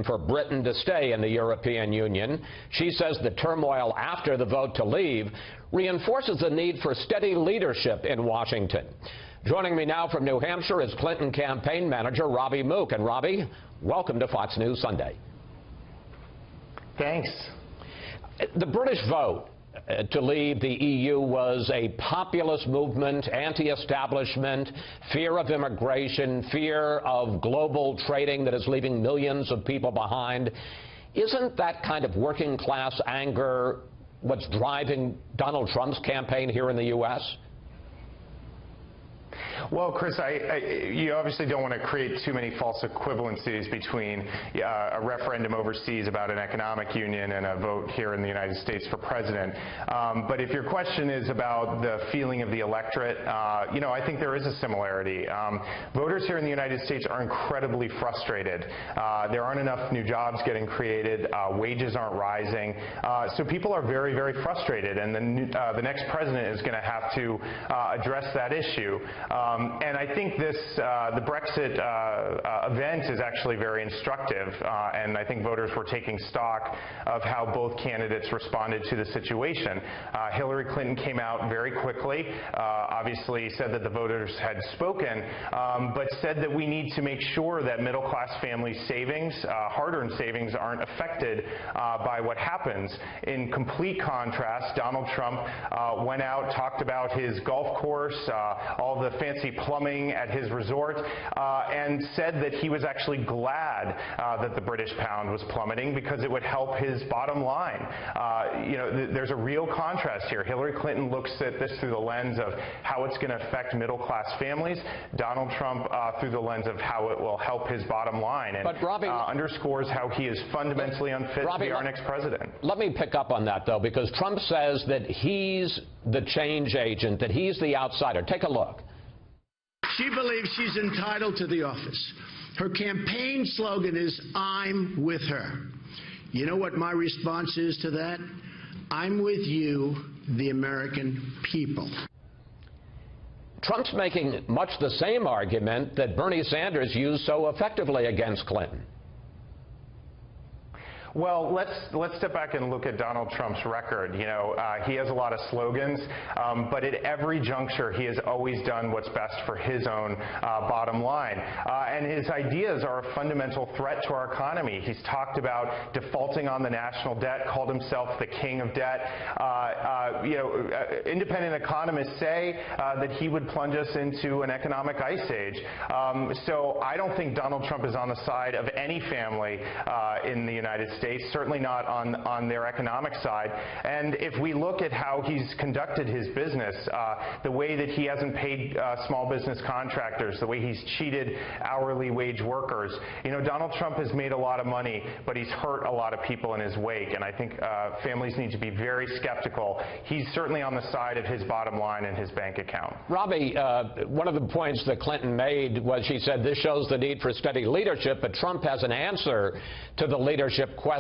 for Britain to stay in the European Union. She says the turmoil after the vote to leave reinforces the need for steady leadership in Washington. Joining me now from New Hampshire is Clinton campaign manager Robbie Mook. And Robbie, welcome to Fox News Sunday. Thanks. The British vote to leave the EU was a populist movement, anti-establishment, fear of immigration, fear of global trading that is leaving millions of people behind. Isn't that kind of working class anger what's driving Donald Trump's campaign here in the U.S.? Well, Chris, you obviously don't want to create too many false equivalencies between a referendum overseas about an economic union and a vote here in the United States for president. But if your question is about the feeling of the electorate, I think there is a similarity. Voters here in the United States are incredibly frustrated. There aren't enough new jobs getting created. Wages aren't rising. So people are very, very frustrated. And the next president is going to have to address that issue. And I think the Brexit event is actually very instructive, and I think voters were taking stock of how both candidates responded to the situation. Hillary Clinton came out very quickly, obviously said that the voters had spoken, but said that we need to make sure that middle-class family savings, hard-earned savings, aren't affected by what happens. In complete contrast, Donald Trump went out, talked about his golf course, all the fancy plumbing at his resort, and said that he was actually glad that the British pound was plummeting because it would help his bottom line. There's a real contrast here. Hillary Clinton looks at this through the lens of how it's going to affect middle-class families. Donald Trump through the lens of how it will help his bottom line, and Robbie, underscores how he is fundamentally unfit to be our next president. Let me pick up on that, though, because Trump says that he's the change agent, that he's the outsider. Take a look. She believes she's entitled to the office. Her campaign slogan is, "I'm with her." You know what my response is to that? I'm with you, the American people. Trump's making much the same argument that Bernie Sanders used so effectively against Clinton. Well, let's step back and look at Donald Trump's record. He has a lot of slogans, but at every juncture, he has always done what's best for his own bottom line. And his ideas are a fundamental threat to our economy. He's talked about defaulting on the national debt, called himself the king of debt. Independent economists say that he would plunge us into an economic ice age. So I don't think Donald Trump is on the side of any family in the United States. Certainly not on their economic side. And if we look at how he's conducted his business, the way that he hasn't paid small business contractors, the way he's cheated hourly wage workers, Donald Trump has made a lot of money, but he's hurt a lot of people in his wake. And I think families need to be very skeptical. He's certainly on the side of his bottom line and his bank account. Robbie, one of the points that Clinton made was she said this shows the need for steady leadership, but Trump has an answer to the leadership question.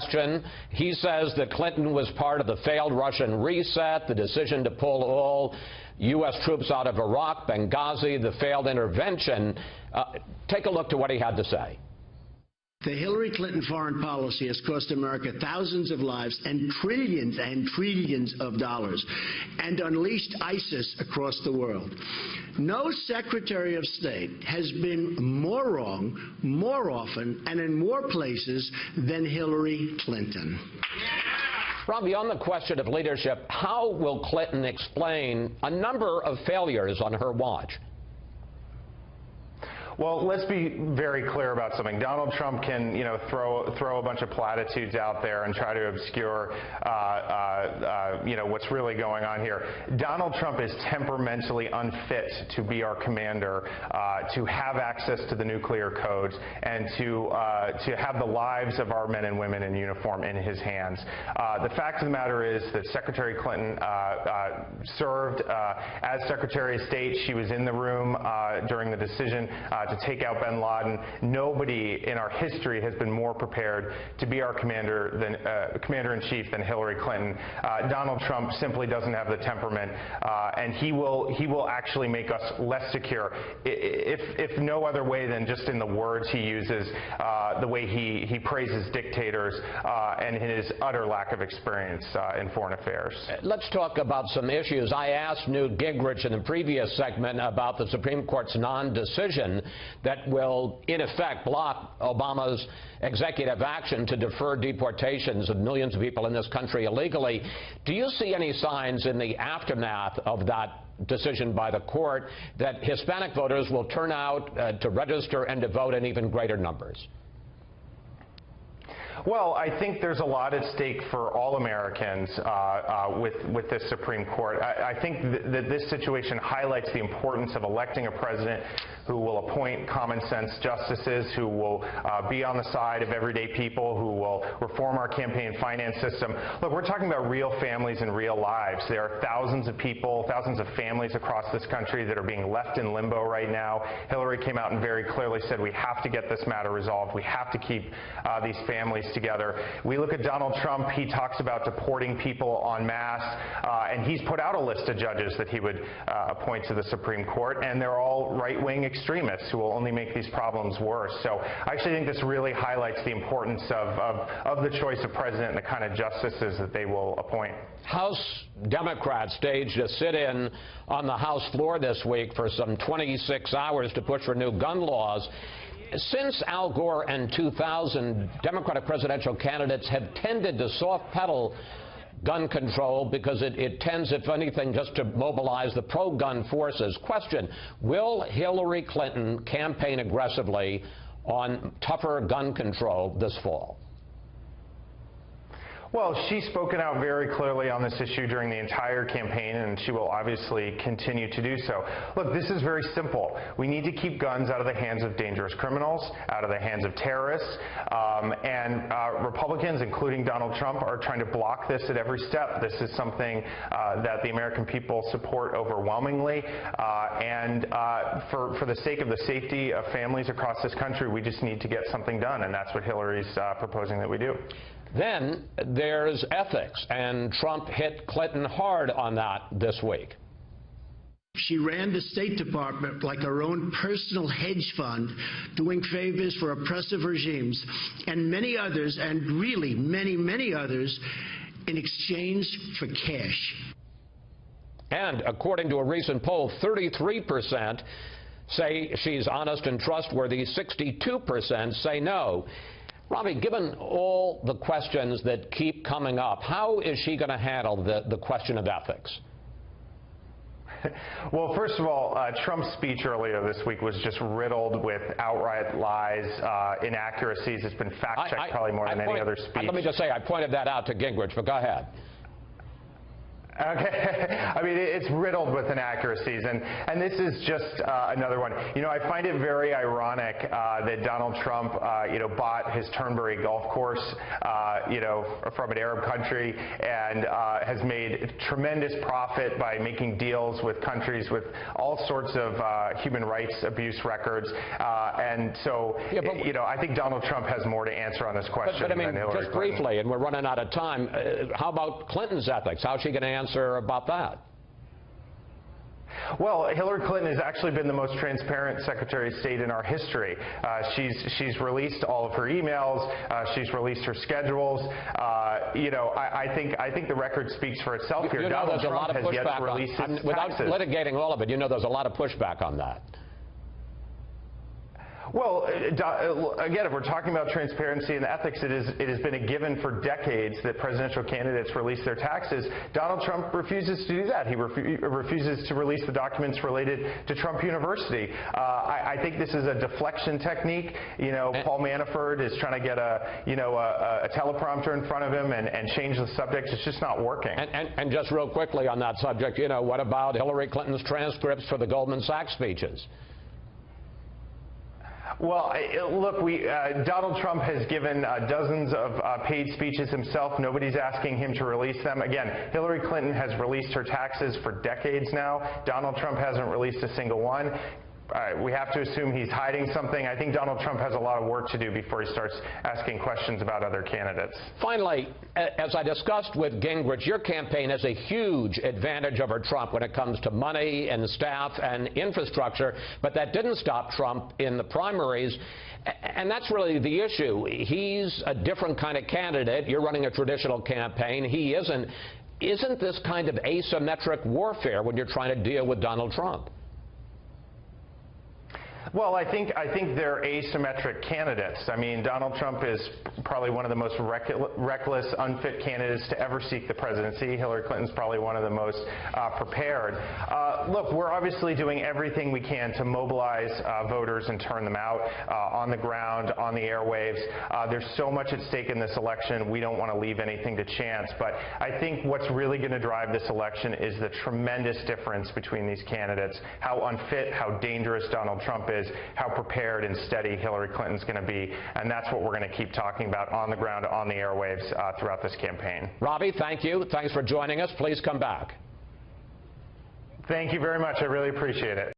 He says that Clinton was part of the failed Russian reset, the decision to pull all U.S. troops out of Iraq, Benghazi, the failed intervention. Take a look to what he had to say. The Hillary Clinton foreign policy has cost America thousands of lives and trillions of dollars, and unleashed ISIS across the world. No Secretary of State has been more wrong, more often, and in more places than Hillary Clinton. Robbie, on the question of leadership, how will Clinton explain a number of failures on her watch? Well, let's be very clear about something. Donald Trump can, throw a bunch of platitudes out there and try to obscure, what's really going on here. Donald Trump is temperamentally unfit to be our commander, to have access to the nuclear codes, and to have the lives of our men and women in uniform in his hands. The fact of the matter is that Secretary Clinton served as Secretary of State. She was in the room during the decision to take out bin Laden. Nobody in our history has been more prepared to be our commander-in-chief than Hillary Clinton. Donald Trump simply doesn't have the temperament, and he will actually make us less secure, if no other way than just in the words he uses, the way he praises dictators, and his utter lack of experience in foreign affairs. Let's talk about some issues. I asked Newt Gingrich in the previous segment about the Supreme Court's non-decision that will, in effect, block Obama's executive action to defer deportations of millions of people in this country illegally. Do you see any signs in the aftermath of that decision by the court that Hispanic voters will turn out to register and to vote in even greater numbers? Well, I think there's a lot at stake for all Americans with this Supreme Court. I think that this situation highlights the importance of electing a president who will appoint common sense justices, who will be on the side of everyday people, who will reform our campaign finance system. Look, we're talking about real families and real lives. There are thousands of people, thousands of families across this country that are being left in limbo right now. Hillary came out and very clearly said we have to get this matter resolved. We have to keep these families together. We look at Donald Trump. He talks about deporting people en masse, and he's put out a list of judges that he would appoint to the Supreme Court, and they're all right-wing extremists who will only make these problems worse. So I actually think this really highlights the importance of the choice of president and the kind of justices that they will appoint. House Democrats staged a sit-in on the House floor this week for some 26 hours to push for new gun laws. Since Al Gore and 2000, Democratic presidential candidates have tended to soft-pedal gun control because it tends, if anything, just to mobilize the pro-gun forces. Question, will Hillary Clinton campaign aggressively on tougher gun control this fall? Well, she's spoken out very clearly on this issue during the entire campaign, and she will obviously continue to do so. Look, this is very simple. We need to keep guns out of the hands of dangerous criminals, out of the hands of terrorists, and Republicans, including Donald Trump, are trying to block this at every step. This is something that the American people support overwhelmingly, and for the sake of the safety of families across this country, we just need to get something done, and that's what Hillary's proposing that we do. Then there's ethics, and Trump hit Clinton hard on that this week. She ran the State Department like her own personal hedge fund, doing favors for oppressive regimes, and many others, and really many, many others, in exchange for cash. And according to a recent poll, 33% say she's honest and trustworthy, 62% say no. Ravi, given all the questions that keep coming up, how is she going to handle the question of ethics? Well, first of all, Trump's speech earlier this week was just riddled with outright lies, inaccuracies. It's been fact-checked probably more than any other speech. Let me just say, I pointed that out to Gingrich, but go ahead. Okay, I mean, it's riddled with inaccuracies, and this is just another one. You know, I find it very ironic that Donald Trump, bought his Turnberry golf course, from an Arab country, and has made tremendous profit by making deals with countries with all sorts of human rights abuse records, and so, I think Donald Trump has more to answer on this question but I mean, than Hillary just Clinton. Briefly, and we're running out of time, how about Clinton's ethics? How's she going to answer about that? Well, Hillary Clinton has actually been the most transparent Secretary of State in our history. She's released all of her emails. She's released her schedules. I think the record speaks for itself here. Donald Trump has yet to release his taxes. Without litigating all of it, there's a lot of pushback on that. Well, again, if we're talking about transparency and ethics, it has been a given for decades that presidential candidates release their taxes. Donald Trump refuses to do that. He refuses to release the documents related to Trump University. I think this is a deflection technique. Paul Manafort is trying to get a teleprompter in front of him and change the subject. It's just not working. And just real quickly on that subject, what about Hillary Clinton's transcripts for the Goldman Sachs speeches? Well, look, Donald Trump has given dozens of paid speeches himself. Nobody's asking him to release them. Again, Hillary Clinton has released her taxes for decades now. Donald Trump hasn't released a single one. we have to assume he's hiding something. I think Donald Trump has a lot of work to do before he starts asking questions about other candidates. Finally, as I discussed with Gingrich, your campaign has a huge advantage over Trump when it comes to money and staff and infrastructure, but that didn't stop Trump in the primaries. And that's really the issue. He's a different kind of candidate. You're running a traditional campaign. He isn't. Isn't this kind of asymmetric warfare when you're trying to deal with Donald Trump? Well, I think they're asymmetric candidates. I mean, Donald Trump is probably one of the most reckless, unfit candidates to ever seek the presidency. Hillary Clinton's probably one of the most prepared. Look, we're obviously doing everything we can to mobilize voters and turn them out on the ground, on the airwaves. There's so much at stake in this election. We don't want to leave anything to chance. But I think what's really going to drive this election is the tremendous difference between these candidates, how unfit, how dangerous Donald Trump is, how prepared and steady Hillary Clinton's going to be, and that's what we're going to keep talking about on the ground, on the airwaves throughout this campaign. Robbie, thank you. Thanks for joining us. Please come back. Thank you very much. I really appreciate it.